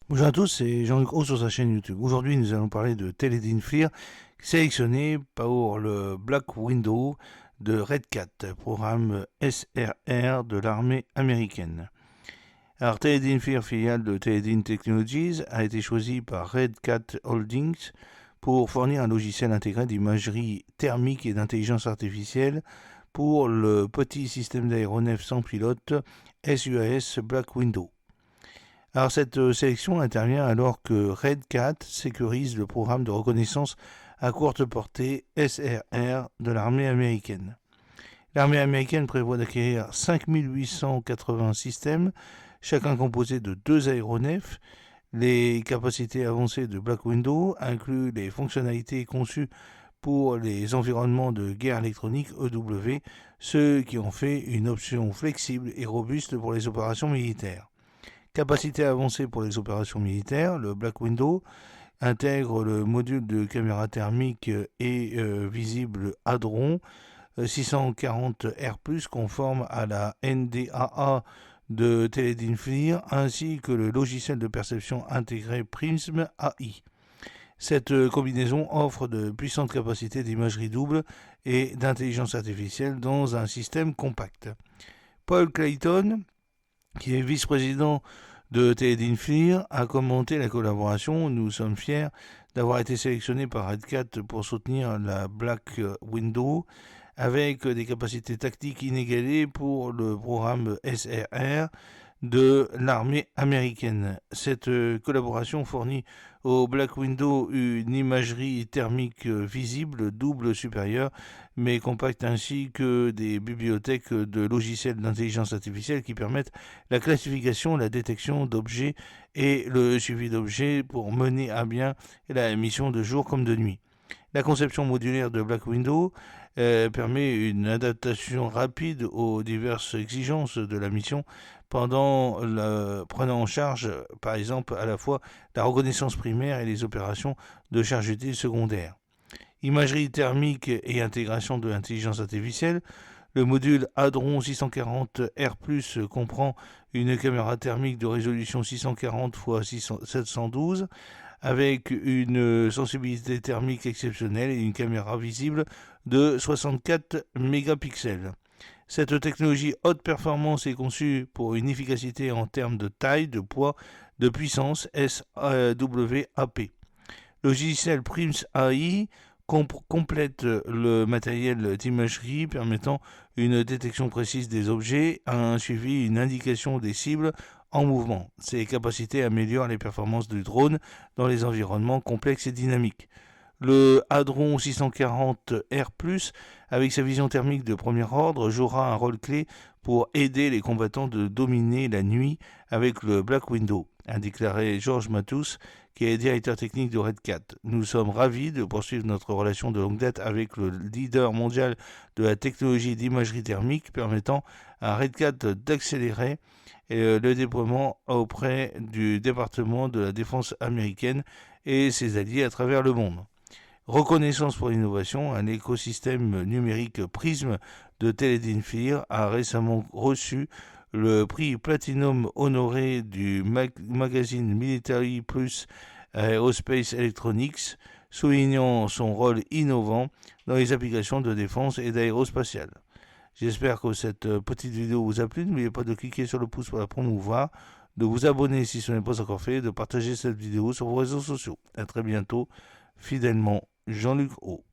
Bonjour à tous, c'est Jean-Luc Haut sur sa chaîne YouTube. Aujourd'hui, nous allons parler de Teledyne FLIR, sélectionné pour le Black Window de Red Cat, programme SRR de l'armée américaine. Alors, Teledyne FLIR, filiale de Teledyne Technologies, a été choisi par Red Cat Holdings pour fournir un logiciel intégré d'imagerie thermique et d'intelligence artificielle pour le petit système d'aéronefs sans pilote SUAS Black Window. Alors cette sélection intervient alors que Red Cat sécurise le programme de reconnaissance à courte portée SRR de l'armée américaine. L'armée américaine prévoit d'acquérir 5880 systèmes, chacun composé de deux aéronefs. Les capacités avancées de Black Widow incluent les fonctionnalités conçues pour les environnements de guerre électronique EW, ce qui en fait une option flexible et robuste pour les opérations militaires. Capacité avancée pour les opérations militaires, le Black Widow intègre le module de caméra thermique et visible Hadron 640R+, conforme à la NDAA de Teledyne FLIR, ainsi que le logiciel de perception intégré Prism AI. Cette combinaison offre de puissantes capacités d'imagerie double et d'intelligence artificielle dans un système compact. Paul Clayton, qui est vice-président de Teledyne FLIR, a commenté la collaboration. Nous sommes fiers d'avoir été sélectionnés par Red Cat pour soutenir la Black Widow avec des capacités tactiques inégalées pour le programme SRR de l'armée américaine. Cette collaboration fournit au Black Widow une imagerie thermique visible double supérieure mais compacte, ainsi que des bibliothèques de logiciels d'intelligence artificielle qui permettent la classification, la détection d'objets et le suivi d'objets pour mener à bien la mission de jour comme de nuit. La conception modulaire de Black Widow permet une adaptation rapide aux diverses exigences de la mission, prenant en charge, par exemple, à la fois la reconnaissance primaire et les opérations de charge utile secondaire. Imagerie thermique et intégration de l'intelligence artificielle. Le module Hadron 640R+, comprend une caméra thermique de résolution 640 x 712 avec une sensibilité thermique exceptionnelle et une caméra visible de 64 mégapixels. Cette technologie haute performance est conçue pour une efficacité en termes de taille, de poids, de puissance SWAP. Logiciel Prism AI complète le matériel d'imagerie permettant une détection précise des objets, un suivi, une indication des cibles en mouvement. Ces capacités améliorent les performances du drone dans les environnements complexes et dynamiques. Le Hadron 640R+, avec sa vision thermique de premier ordre, jouera un rôle clé pour aider les combattants de dominer la nuit avec le Black Widow, a déclaré George Matus, qui est directeur technique de Red Cat. Nous sommes ravis de poursuivre notre relation de longue date avec le leader mondial de la technologie d'imagerie thermique, permettant à Red Cat d'accélérer le déploiement auprès du département de la défense américaine et ses alliés à travers le monde. Reconnaissance pour l'innovation, un écosystème numérique Prism de Teledyne FLIR a récemment reçu le prix Platinum honoré du magazine Military Plus Aerospace Electronics, soulignant son rôle innovant dans les applications de défense et d'aérospatiale. J'espère que cette petite vidéo vous a plu. N'oubliez pas de cliquer sur le pouce pour la promouvoir, de vous abonner si ce n'est pas encore fait, de partager cette vidéo sur vos réseaux sociaux. A très bientôt, fidèlement, Jean-Luc Haut.